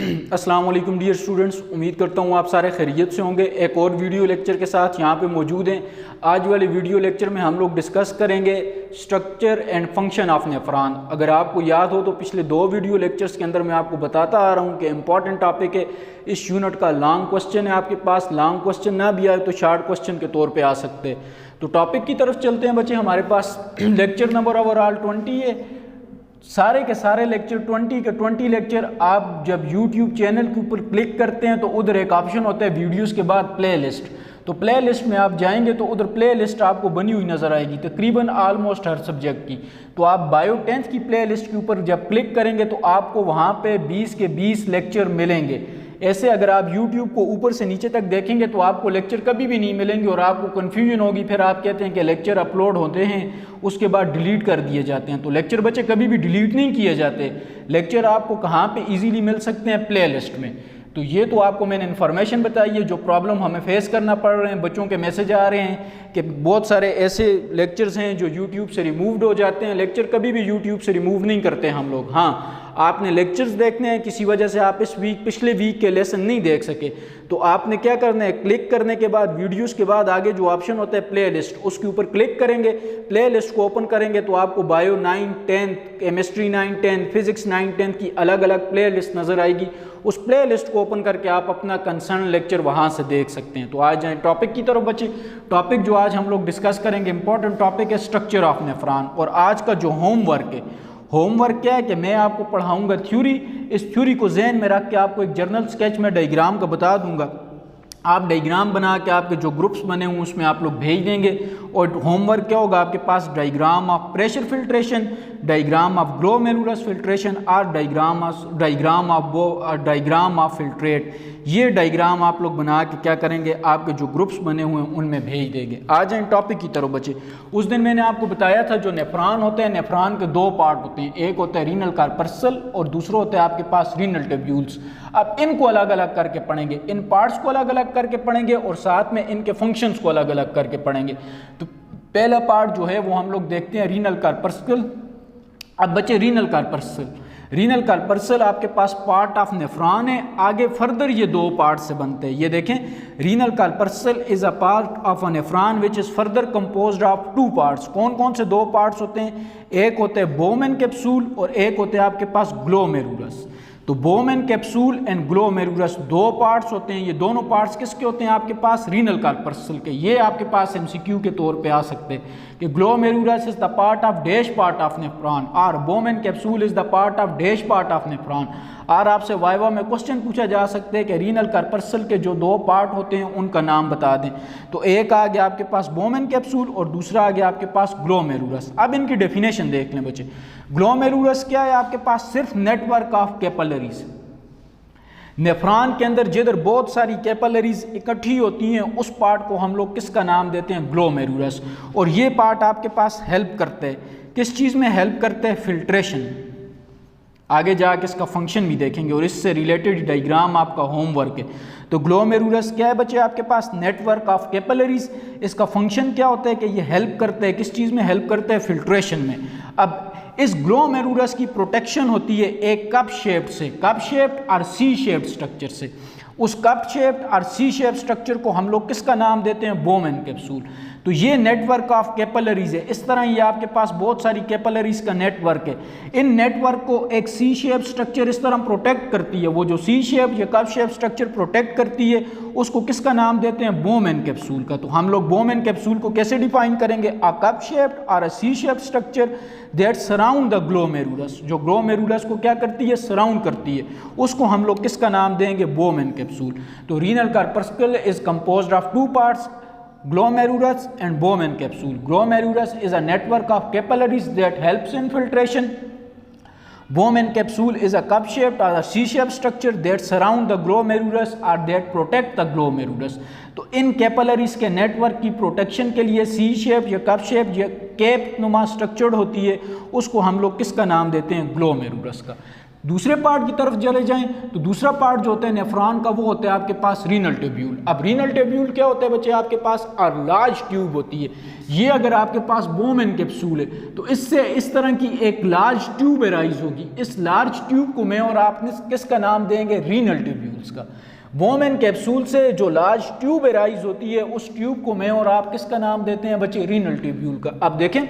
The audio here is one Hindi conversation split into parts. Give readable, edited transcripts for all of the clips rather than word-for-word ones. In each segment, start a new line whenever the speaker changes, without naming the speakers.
अस्सलाम वालेकुम डियर स्टूडेंट्स, उम्मीद करता हूँ आप सारे खैरियत से होंगे। एक और वीडियो लेक्चर के साथ यहाँ पे मौजूद हैं। आज वाले वीडियो लेक्चर में हम लोग डिस्कस करेंगे structure and function of nephron. अगर आपको याद हो तो पिछले दो वीडियो लेक्चर्स के अंदर मैं आपको बताता आ रहा हूँ कि इंपॉर्टेंट टॉपिक है। इस यूनिट का लॉन्ग क्वेश्चन है, आपके पास लॉन्ग क्वेश्चन ना भी आए तो शॉर्ट क्वेश्चन के तौर पर आ सकते हैं। तो टॉपिक की तरफ चलते हैं बच्चे। हमारे पास लेक्चर नंबर ओवरऑल 20 है। सारे के सारे लेक्चर 20 के 20 लेक्चर आप जब YouTube चैनल के ऊपर क्लिक करते हैं तो उधर एक ऑप्शन होता है वीडियोस के बाद प्लेलिस्ट। तो प्लेलिस्ट में आप जाएंगे तो उधर प्लेलिस्ट आपको बनी हुई नज़र आएगी तकरीबन ऑलमोस्ट हर सब्जेक्ट की। तो आप बायो 10th की प्लेलिस्ट के ऊपर जब क्लिक करेंगे तो आपको वहाँ पे 20 के 20 लेक्चर मिलेंगे। ऐसे अगर आप YouTube को ऊपर से नीचे तक देखेंगे तो आपको लेक्चर कभी भी नहीं मिलेंगे और आपको कन्फ्यूजन होगी। फिर आप कहते हैं कि लेक्चर अपलोड होते हैं उसके बाद डिलीट कर दिए जाते हैं। तो लेक्चर बच्चे कभी भी डिलीट नहीं किए जाते। लेक्चर आपको कहाँ पे इजीली मिल सकते हैं? प्लेलिस्ट में। तो ये तो आपको मैंने इन्फॉर्मेशन बताई है जो प्रॉब्लम हमें फेस करना पड़ रहे हैं। बच्चों के मैसेज आ रहे हैं कि बहुत सारे ऐसे लेक्चर्स हैं जो यूट्यूब से रिमूव्ड हो जाते हैं। लेक्चर कभी भी यूट्यूब से रिमूव नहीं करते हम लोग। हाँ, आपने लेक्चर्स देखने हैं, किसी वजह से आप इस वीक पिछले वीक के लेसन नहीं देख सके तो आपने क्या करना है, क्लिक करने के बाद वीडियोस के बाद आगे जो ऑप्शन होता है प्लेलिस्ट, उसके ऊपर क्लिक करेंगे। प्लेलिस्ट को ओपन करेंगे तो आपको बायो 9, 10, केमिस्ट्री 9, 10, फिजिक्स 9, 10 की अलग अलग प्लेलिस्ट नज़र आएगी। उस प्लेलिस्ट को ओपन करके आप अपना कंसर्न लेक्चर वहाँ से देख सकते हैं। तो आज जाएँ टॉपिक की तरफ बच्चे। टॉपिक जो आज हम लोग डिस्कस करेंगे इंपॉर्टेंट टॉपिक है स्ट्रक्चर ऑफ नेफ्रॉन। और आज का जो होमवर्क है, होमवर्क क्या है कि मैं आपको पढ़ाऊंगा थ्योरी। इस थ्योरी को जहन में रख के आपको एक जर्नल स्केच में डायग्राम का बता दूंगा। आप डायग्राम बना के आपके जो ग्रुप्स बने हुए उसमें आप लोग भेज देंगे। और होमवर्क क्या होगा आपके पास? Diagram of pressure filtration, diagram of glomerulus filtration और डायग्राम ऑफ फिल्ट्रेट। ये डायग्राम आप लोग बना के क्या करेंगे, आपके जो ग्रुप्स बने हुए हैं उनमें भेज देंगे। आ जाएं टॉपिक की तरफ बच्चे। उस दिन मैंने आपको बताया था जो नेफ्रॉन होते हैं, नेफ्रॉन के दो पार्ट होते हैं। एक होता है रीनल कार्पस्कल और दूसरा होता है आपके पास रीनल ट्यूब्यूल्स। अब इनको अलग अलग करके पढ़ेंगे, इन पार्ट्स को अलग अलग करके पढ़ेंगे और साथ में इनके फंक्शंस को अलग अलग करके पढ़ेंगे। तो पहला पार्ट जो है वो हम लोग देखते हैं रीनल कार्पस्कल। अब बच्चे रीनल कार्पस्कल आपके पास पार्ट ऑफ नेफ्रॉन है। आगे फर्दर ये दो पार्ट से बनते हैं। ये देखें, renal corpuscle is a part of a nephron which is further composed of two parts. कौन कौन से दो पार्ट्स होते हैं? एक होते हैं बोमेन कैप्सूल और एक होते हैं आपके पास ग्लोमेरुलस। तो बोमेन कैप्सूल एंड ग्लोमेरुलस दो पार्ट्स होते हैं। ये दोनों पार्ट्स किसके होते हैं आपके पास? रीनल कार्पस्कल के। ये आपके पास एमसीक्यू के तौर पे आ सकते हैं कि glomerulus is the part of dash part of nephron और Bowman capsule is the part of dash part of nephron. और आपसे वाइवा में क्वेश्चन पूछा जा सकते हैं कि रीनल कार्पस्कल के जो दो पार्ट होते हैं उनका नाम बता दें। तो एक आ गया आपके पास बोमेन कैप्सूल और दूसरा आ गया आपके पास ग्लोमेरुलस। अब इनकी डेफिनेशन देख लें बच्चे। ग्लोमेरुलस क्या है आपके पास? सिर्फ नेटवर्क ऑफ कैपिलरीज। नेफ्रॉन के अंदर जिधर बहुत सारी कैपिलरीज इकट्ठी होती हैं उस पार्ट को हम लोग किसका नाम देते हैं? ग्लोमेरुलस। और ये पार्ट आपके पास हेल्प करते हैं, किस चीज़ में हेल्प करते हैं? फिल्ट्रेशन। आगे जाके इसका फंक्शन भी देखेंगे और इससे रिलेटेड डायग्राम आपका होमवर्क है। तो ग्लोमेरुलस क्या है बच्चे आपके पास? Network of capillaries. इसका फंक्शन क्या होता है कि ये हेल्प करते हैं, किस चीज़ में हेल्प करते हैं? फिल्ट्रेशन में। अब इस ग्लोमेरुलस की प्रोटेक्शन होती है एक कप शेप्ड से, कप शेप्ड और सी शेप्ड स्ट्रक्चर से। उस कप शेप्ड और सी शेप्ड स्ट्रक्चर को हम लोग किसका नाम देते हैं? बोमेन कैप्सूल। तो ये नेटवर्क ऑफ कैपिलरीज है। इस तरह ये आपके पास बहुत सारी कैपिलरीज का नेटवर्क है। इन नेटवर्क को एक सी शेप स्ट्रक्चर इस तरह प्रोटेक्ट करती है। वो जो सी शेप या कप शेप स्ट्रक्चर प्रोटेक्ट करती है उसको किसका नाम देते हैं? बोमेन कैप्सूल का। तो हम लोग बोमेन कैप्सूल को कैसे डिफाइन करेंगे? अ कप शेप्ड और a C shape structure that surround the glomerulus. जो ग्लोमेरुलस को क्या करती है? सराउंड करती है। उसको हम लोग किसका नाम देंगे? Bowman capsule. तो renal corpuscle is composed of two parts, glomerulus and Bowman capsule. Glomerulus is a network of capillaries that helps in filtration. Bowman capsule is a cup-shaped or a C-shaped structure that surround the glomerulus or that protect the glomerulus. तो इन कैपिलरीज के नेटवर्क की प्रोटेक्शन के लिए सी शेप या कप शेप या कैप नुमा स्ट्रक्चर्ड होती है, उसको हम लोग किसका नाम देते हैं? ग्लोमेरुलस का। दूसरे पार्ट की तरफ चले जाएं तो दूसरा पार्ट जो होता है नेफ्रॉन का वो होता है आपके पास रीनल ट्यूब्यूल। अब रीनल ट्यूब्यूल क्या होता है बच्चे, आपके पास लार्ज ट्यूब होती है। ये अगर आपके पास बोमेन कैप्सूल है तो इससे इस तरह की एक लार्ज ट्यूब एराइज होगी। इस लार्ज ट्यूब को मैं और आपने किसका नाम देंगे, रीनल ट्यूब्यूल्स का। बोमेन कैप्सूल से जो लार्ज ट्यूब एराइज होती है उस ट्यूब को मैं और आप किसका नाम देते हैं बच्चे, रीनल ट्यूब्यूल का। अब देखें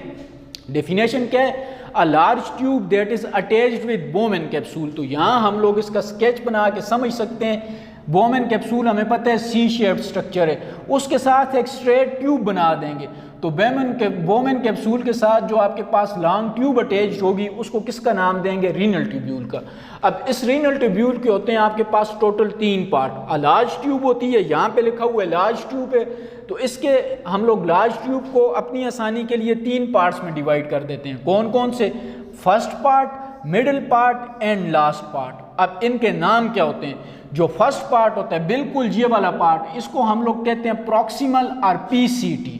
डेफिनेशन क्या है, अ large tube that is attached with बोमेन capsule. तो यहाँ हम लोग इसका स्केच बना के समझ सकते हैं। बोमेन कैप्सूल हमें पता है सी शेप्ड स्ट्रक्चर है, उसके साथ एक स्ट्रेट ट्यूब बना देंगे। तो बोमेन कैप्सूल के साथ जो आपके पास लॉन्ग ट्यूब अटैच्ड होगी उसको किसका नाम देंगे, रीनल ट्यूब्यूल का। अब इस रीनल ट्यूब्यूल के होते हैं आपके पास total 3 part. A large tube होती है, यहाँ पे लिखा हुआ है लार्ज ट्यूब है, तो इसके हम लोग लार्ज ट्यूब को अपनी आसानी के लिए 3 पार्ट्स में डिवाइड कर देते हैं। कौन कौन से, first part, middle part and last part. अब इनके नाम क्या होते हैं, जो फर्स्ट पार्ट होता है बिल्कुल ये वाला पार्ट, इसको हम लोग कहते हैं प्रॉक्सिमल और पीसीटी।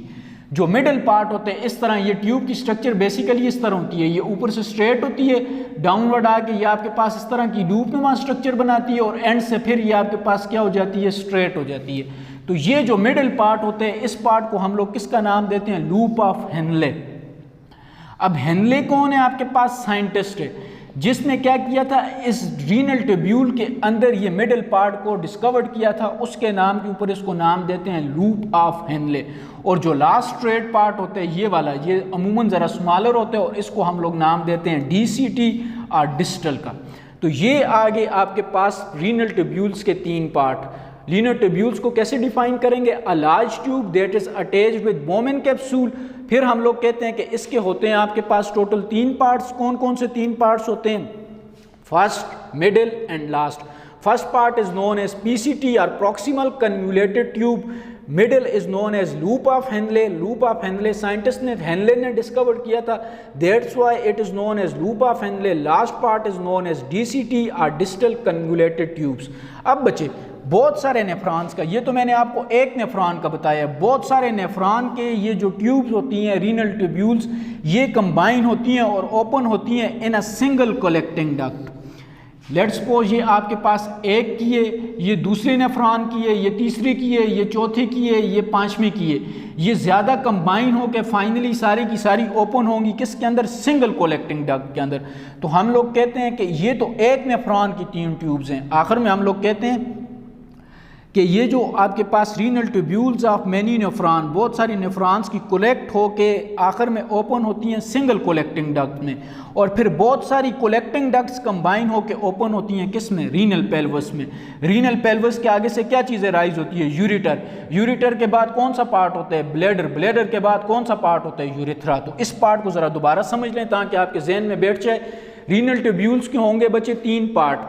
जो मिडिल पार्ट होते हैं इस तरह, ये ट्यूब की स्ट्रक्चर बेसिकली इस तरह होती है, ये ऊपर से स्ट्रेट होती है, डाउनवर्ड आके ये आपके पास इस तरह की लूपनुमा स्ट्रक्चर बनाती है और एंड से फिर ये आपके पास क्या हो जाती है, स्ट्रेट हो जाती है। तो ये जो मिडिल पार्ट होते हैं इस पार्ट को हम लोग किसका नाम देते हैं, लूप ऑफ हेनले। अब हेनले कौन है, आपके पास साइंटिस्ट है जिसने क्या किया था, इस रीनल ट्यूब्यूल के अंदर ये मिडिल पार्ट को डिस्कवर्ड किया था, उसके नाम के ऊपर इसको नाम देते हैं लूप ऑफ हेनले। और जो लास्ट स्ट्रेट पार्ट होता है ये वाला, ये अमूमन ज़रा स्मॉलर होता है और इसको हम लोग नाम देते हैं डीसीटी और डिस्टल का। तो ये आगे आपके पास रीनल ट्यूब्यूल्स के 3 पार्ट। रीनल ट्यूब्यूल्स को कैसे डिफाइन करेंगे, अ large tube that is attached with Bowman capsule. फिर हम लोग कहते हैं कि इसके होते हैं आपके पास टोटल 3 पार्ट्स। कौन कौन से 3 पार्ट्स होते हैं, first, middle and last. First part is known as PCT और proximal convoluted tube. Middle is known as loop of Henle. Loop of Henle scientist ने, हेनले ने डिस्कवर किया था, that's why it is known as loop of Henle. Last part is known as DCT और डिस्टल कन्वोल्यूटेड ट्यूब्स। अब बच्चे बहुत सारे नेफ्रॉन्स का, ये तो मैंने आपको एक नेफ्रॉन का बताया, बहुत सारे नेफ्रॉन के ये जो ट्यूब्स होती हैं रीनल ट्यूब्यूल्स, ये कंबाइन होती हैं और ओपन होती हैं in a single collecting duct. Let's suppose ये आपके पास एक की है, ये दूसरे नेफ्रॉन की है, ये तीसरी की है, ये चौथे की है, ये 5वीं की है। ये ज़्यादा कंबाइन होकर फाइनली सारी की सारी ओपन होंगी किसके अंदर, सिंगल कलेक्टिंग डक्ट के अंदर। तो हम लोग कहते हैं कि ये तो एक नेफ्रॉन की 3 ट्यूब्स हैं। आखिर में हम लोग कहते हैं कि ये जो आपके पास renal tubules of many nephron, बहुत सारी नेफ्रॉन्स की कलेक्ट होके आखिर में ओपन होती हैं सिंगल कलेक्टिंग डक्ट में, और फिर बहुत सारी कलेक्टिंग डक्ट्स कंबाइन होके ओपन होती हैं किस में, रीनल पेल्वस में। रीनल पेल्वस के आगे से क्या चीज़ें राइज होती है, यूरिटर। यूरिटर के बाद कौन सा पार्ट होता है, ब्लैडर। ब्लैडर के बाद कौन सा पार्ट होता है, यूरेथ्रा। तो इस पार्ट को ज़रा दोबारा समझ लें ताकि आपके जहन में बैठ जाए। रीनल ट्यूब्यूल्स के होंगे बच्चे 3 part,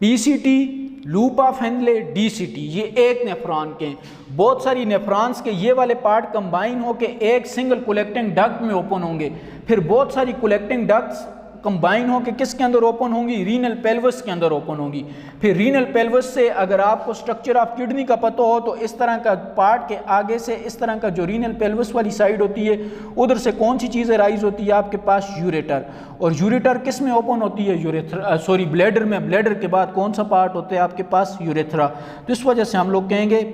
PCT, loop of Henley, DCT. ये एक नेफ्रॉन के, बहुत सारी नेफ्रॉन्स के ये वाले पार्ट कंबाइन होके एक सिंगल कलेक्टिंग डक्ट में ओपन होंगे। फिर बहुत सारी कलेक्टिंग डक्ट्स कंबाइन होके किसके अंदर ओपन होंगी, रीनल पेल्वस के अंदर ओपन होंगी। फिर रीनल पेल्वस से अगर आपको स्ट्रक्चर ऑफ किडनी का पता हो तो इस तरह का पार्ट के आगे से इस तरह का जो रीनल पेल्वस वाली साइड होती है उधर से कौन सी चीज़ें राइज होती है आपके पास, यूरेटर। और यूरेटर किस में ओपन होती है, यूरेथ्रा, सॉरी ब्लैडर में। ब्लैडर के बाद कौन सा पार्ट होता है आपके पास, यूरेथ्रा। तो इस वजह से हम लोग कहेंगे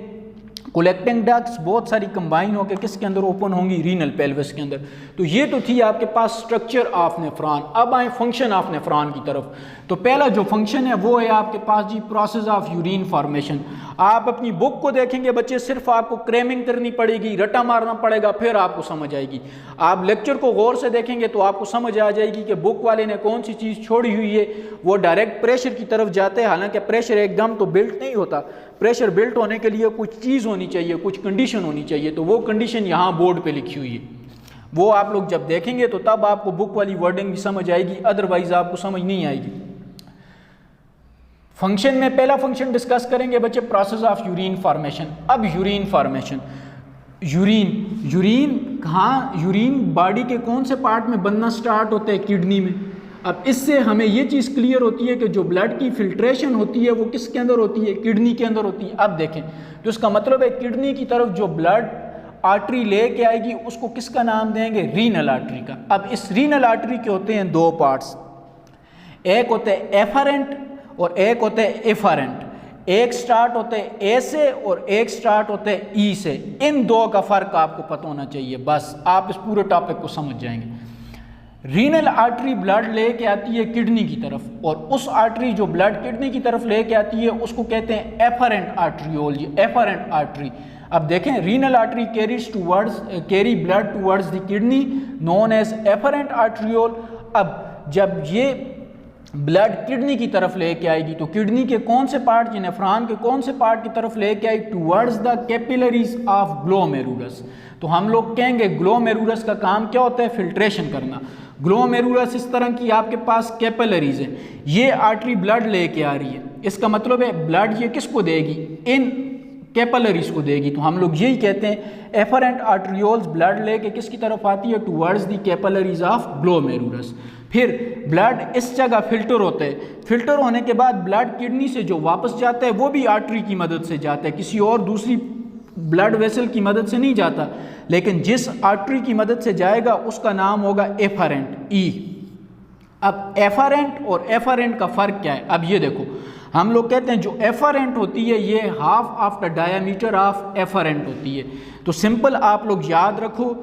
कलेक्टिंग डक्ट्स बहुत सारी कंबाइन होकर किसके अंदर ओपन होंगी, रीनल पेल्विस के अंदर। तो ये तो थी आपके पास स्ट्रक्चर ऑफ नेफ्रॉन। अब आए फंक्शन ऑफ नेफ्रॉन की तरफ। तो पहला जो फंक्शन है वो है आपके पास जी प्रोसेस ऑफ यूरिन फॉर्मेशन। आप अपनी बुक को देखेंगे बच्चे, सिर्फ आपको क्रेमिंग करनी पड़ेगी, रटा मारना पड़ेगा, फिर आपको समझ आएगी। आप लेक्चर को गौर से देखेंगे तो आपको समझ आ जाएगी कि बुक वाले ने कौन सी चीज़ छोड़ी हुई है। वो डायरेक्ट प्रेशर की तरफ जाते हैं, हालांकि प्रेशर एकदम तो बिल्ट नहीं होता। प्रेशर बिल्ट होने के लिए कुछ चीज़ होनी चाहिए, कुछ कंडीशन होनी चाहिए। तो वो कंडीशन यहाँ बोर्ड पे लिखी हुई है, वो आप लोग जब देखेंगे तो तब आपको बुक वाली वर्डिंग भी समझ आएगी, अदरवाइज आपको समझ नहीं आएगी। फंक्शन में पहला फंक्शन डिस्कस करेंगे बच्चे, प्रोसेस ऑफ यूरिन फॉर्मेशन। अब यूरिन फॉर्मेशन, यूरिन कहाँ, यूरिन बॉडी के कौन से पार्ट में बनना स्टार्ट होता है, किडनी में। अब इससे हमें ये चीज़ क्लियर होती है कि जो ब्लड की फिल्ट्रेशन होती है वो किसके अंदर होती है, किडनी के अंदर होती है। अब देखें तो इसका मतलब है किडनी की तरफ जो ब्लड आर्टरी लेके आएगी उसको किसका नाम देंगे, रीनल आर्टरी का। अब इस रीनल आर्टरी के होते हैं 2 पार्ट्स, एक होते हैं एफरेंट और एक होते हैं एफरेंट। एक स्टार्ट होते हैं ए से और एक स्टार्ट होते हैं ई से। इन दो का फ़र्क आपको पता होना चाहिए, बस आप इस पूरे टॉपिक को समझ जाएंगे। रीनल आर्टरी ब्लड लेके आती है किडनी की तरफ, और उस आर्टरी जो ब्लड किडनी की तरफ लेके आती है उसको कहते हैं एफरेंट आर्टरियोल, ये एफरेंट आर्टरी। अब देखें, renal artery carry blood towards the kidney known as efferent arteriole. अब जब ये ब्लड किडनी की तरफ लेके आएगी तो किडनी के कौन से पार्ट, नेफ्रॉन के कौन से पार्ट की तरफ लेके आई, towards the capillaries of glomerulus. तो हम लोग कहेंगे ग्लोमेरुलस का काम क्या होता है, फिल्ट्रेशन करना। ग्लोमेरुलस इस तरह की आपके पास कैपिलरीज है, ये आर्टरी ब्लड लेके आ रही है, इसका मतलब है ब्लड ये किसको देगी, इन कैपिलरीज को देगी। तो हम लोग यही कहते हैं एफरेंट आर्टरियोल्स ब्लड लेके किसकी तरफ आती है, towards the capillaries of glomerulus. फिर ब्लड इस जगह फिल्टर होते हैं, फिल्टर होने के बाद ब्लड किडनी से जो वापस जाता है वो भी आर्टरी की मदद से जाता है, किसी और दूसरी ब्लड वेसल की मदद से नहीं जाता, लेकिन जिस आर्टरी की मदद से जाएगा उसका नाम होगा एफरेंट, ई। अब एफरेंट और एफरेंट का फ़र्क क्या है, अब ये देखो, हम लोग कहते हैं जो एफरेंट होती है ये half of the diameter of efferent होती है। तो सिंपल आप लोग याद रखो,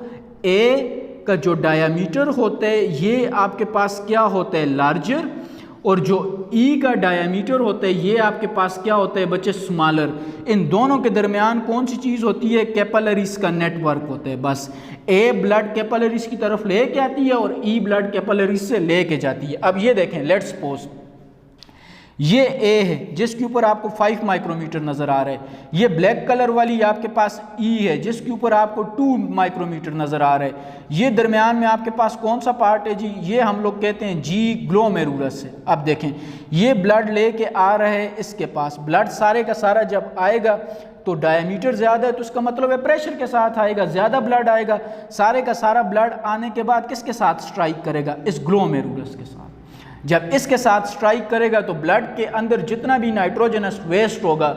ए का जो डायमीटर होता है ये आपके पास क्या होता है, लार्जर, और जो ई का डायमीटर होता है ये आपके पास क्या होता है बच्चे, स्मॉलर। इन दोनों के दरमियान कौन सी चीज़ होती है, कैपिलरीज का नेटवर्क होता है। बस ए ब्लड कैपिलरीज की तरफ लेके आती है और ई ब्लड कैपिलरीज से लेके जाती है। अब ये देखें, लेट्स सपोज ये ए है जिसके ऊपर आपको 5 माइक्रोमीटर नज़र आ रहा है, ये ब्लैक कलर वाली आपके पास ई है जिसके ऊपर आपको 2 माइक्रोमीटर नज़र आ रहा है। ये दरमियान में आपके पास कौन सा पार्ट है जी, ये हम लोग कहते हैं जी ग्लोमेरुलस है। अब देखें, ये ब्लड लेके आ रहा है, इसके पास ब्लड सारे का सारा जब आएगा तो डायमीटर ज़्यादा है तो इसका मतलब है प्रेशर के साथ आएगा, ज़्यादा ब्लड आएगा। सारे का सारा ब्लड आने के बाद किसके साथ स्ट्राइक करेगा, इस ग्लोमेरुलस के साथ। जब इसके साथ स्ट्राइक करेगा तो ब्लड के अंदर जितना भी नाइट्रोजनस वेस्ट होगा,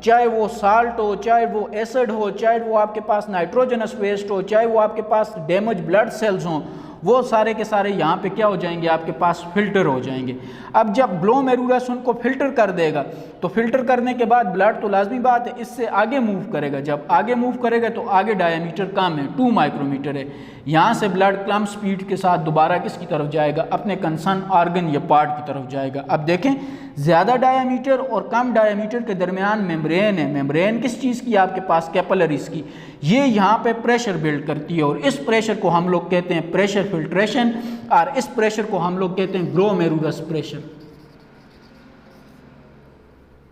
चाहे वो साल्ट हो, चाहे वो एसिड हो, चाहे वो आपके पास नाइट्रोजनस वेस्ट हो, चाहे वो आपके पास डैमेज ब्लड सेल्स हों, वो सारे के सारे यहाँ पे क्या हो जाएंगे, आपके पास फिल्टर हो जाएंगे। अब जब ग्लोमेरुलस उनको फिल्टर कर देगा तो फिल्टर करने के बाद ब्लड तो लाजमी बात है इससे आगे मूव करेगा। जब आगे मूव करेगा तो आगे डायमीटर कम है, 2 माइक्रोमीटर है, यहाँ से ब्लड कम स्पीड के साथ दोबारा किसकी तरफ जाएगा, अपने कंसर्न ऑर्गन या पार्ट की तरफ जाएगा। अब देखें, ज़्यादा डायमीटर और कम डायमीटर के दरमियान मेम्ब्रेन है। मेम्ब्रेन किस चीज़ की, आपके पास कैपिलरीज की। ये यहाँ पे प्रेशर बिल्ड करती है और इस प्रेशर को हम लोग कहते हैं प्रेशर फिल्ट्रेशन, और इस प्रेशर को हम लोग कहते हैं ग्लोमेरुलस प्रेशर।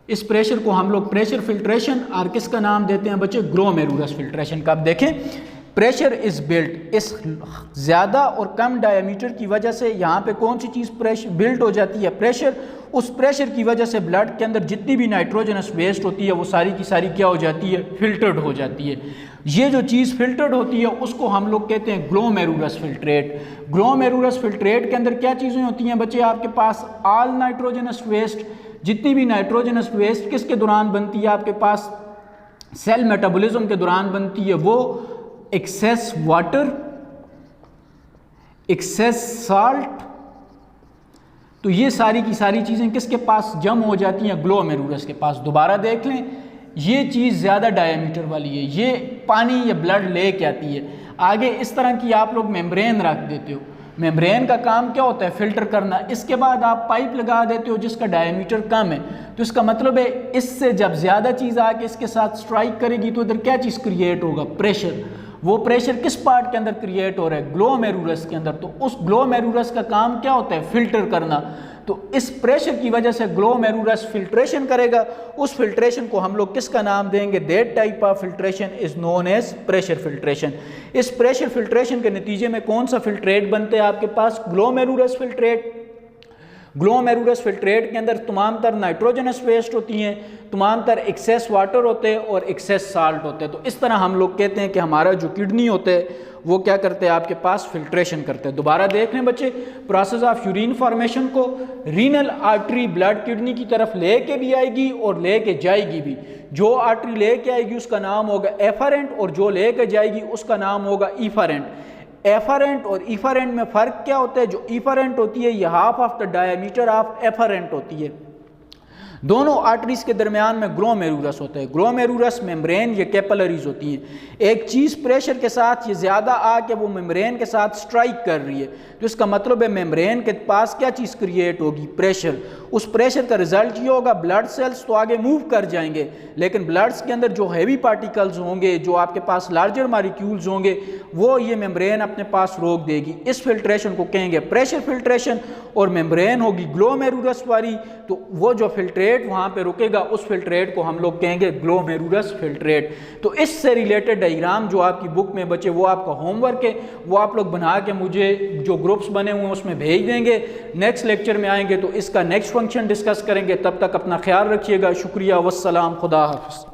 इस प्रेशर को हम लोग प्रेशर फिल्ट्रेशन और किसका नाम देते हैं बच्चे, ग्लोमेरुलस फिल्ट्रेशन का। अब देखें, प्रेशर इज बिल्ट, इस ज़्यादा और कम डायमीटर की वजह से यहाँ पे कौन सी चीज़ प्रेशर बिल्ट हो जाती है, प्रेशर। उस प्रेशर की वजह से ब्लड के अंदर जितनी भी नाइट्रोजनस वेस्ट होती है वो सारी की सारी क्या हो जाती है, फिल्टर्ड हो जाती है। ये जो चीज़ फिल्टर्ड होती है उसको हम लोग कहते हैं ग्लोमेरुलस फिल्ट्रेट। ग्लोमेरुलस फिल्ट्रेट के अंदर क्या चीज़ें होती हैं बच्चे, आपके पास ऑल नाइट्रोजनस वेस्ट, जितनी भी नाइट्रोजनस वेस्ट किसके दौरान बनती है, आपके पास सेल मेटाबॉलिज्म के दौरान बनती है, वो एक्सेस वाटर, एक्सेस साल्ट, तो ये सारी की सारी चीज़ें किसके पास जम हो जाती हैं, ग्लोमेरुलस के पास। दोबारा देख लें, ये चीज़ ज़्यादा डायमीटर वाली है, ये पानी या ब्लड ले के आती है। आगे इस तरह की आप लोग मेम्ब्रेन रख देते हो, मेम्ब्रेन का काम क्या होता है, फिल्टर करना। इसके बाद आप पाइप लगा देते हो जिसका डायमीटर कम है, तो इसका मतलब है इससे जब ज़्यादा चीज़ आके इसके साथ स्ट्राइक करेगी तो इधर क्या चीज़ क्रिएट होगा, प्रेशर। वो प्रेशर किस पार्ट के अंदर क्रिएट हो रहा है, ग्लोमेरुलस के अंदर। तो उस ग्लोमेरुलस का काम क्या होता है, फिल्टर करना। तो इस प्रेशर की वजह से ग्लोमेरुलस फिल्ट्रेशन करेगा। उस फिल्ट्रेशन को हम लोग किसका नाम देंगे, that type of filtration is known as pressure filtration. इस प्रेशर फिल्ट्रेशन के नतीजे में कौन सा फिल्ट्रेट बनते हैं आपके पास, ग्लोमेरुलस फिल्ट्रेट। ग्लोमेरुलस फिल्ट्रेट के अंदर तमाम तर नाइट्रोजनस वेस्ट होती हैं, तमाम तर एक्सेस वाटर होते हैं और एक्सेस साल्ट होते हैं। तो इस तरह हम लोग कहते हैं कि हमारा जो किडनी होते हैं वो क्या करते हैं, आपके पास फिल्ट्रेशन करते हैं। दोबारा देख लें बच्चे, प्रोसेस ऑफ यूरिन फॉर्मेशन को रीनल आर्टरी ब्लड किडनी की तरफ लेके भी आएगी और लेके जाएगी भी। जो आर्टरी लेके आएगी उसका नाम होगा एफरेंट और जो लेके जाएगी उसका नाम होगा इफरेंट। एफरेंट और इफरेंट में फ़र्क क्या होता है? जो इफरेंट होती है ये half of the diameter of efferent होती है। दोनों आर्टरीज के दरमियान में ग्लोमेरुलस होता है। ग्लोमेरुलस मेम्ब्रेन या कैपिलरीज होती हैं। एक चीज़ प्रेशर के साथ ये ज़्यादा आके वो मेम्ब्रेन के साथ स्ट्राइक कर रही है, तो इसका मतलब है मेम्ब्रेन के पास क्या चीज़ क्रिएट होगी? प्रेशर। उस प्रेशर का रिजल्ट ये होगा ब्लड सेल्स तो आगे मूव कर जाएंगे, लेकिन ब्लड्स के अंदर जो हैवी पार्टिकल्स होंगे, जो आपके पास लार्जर मॉलिक्यूल्स होंगे, वो ये मेम्ब्रेन अपने पास रोक देगी। इस फिल्ट्रेशन को कहेंगे प्रेशर फिल्ट्रेशन। और मेम्ब्रेन होगी ग्लोमेरुलस वाली, तो वो जो फिल्ट्रेट वहाँ पे रुकेगा उस फिल्ट्रेट को हम लोग कहेंगे ग्लोमेरुलस फिल्ट्रेट। तो इससे रिलेटेड डायग्राम जो आपकी बुक में बचे वो आपका होमवर्क है, वो आप लोग बना के मुझे जो ग्रुप्स बने हुए हैं उसमें भेज देंगे। नेक्स्ट लेक्चर में आएंगे तो इसका नेक्स्ट फंक्शन डिस्कस करेंगे। तब तक अपना ख्याल रखिएगा। शुक्रिया, वस्सलाम, खुदा हाफ़िज़।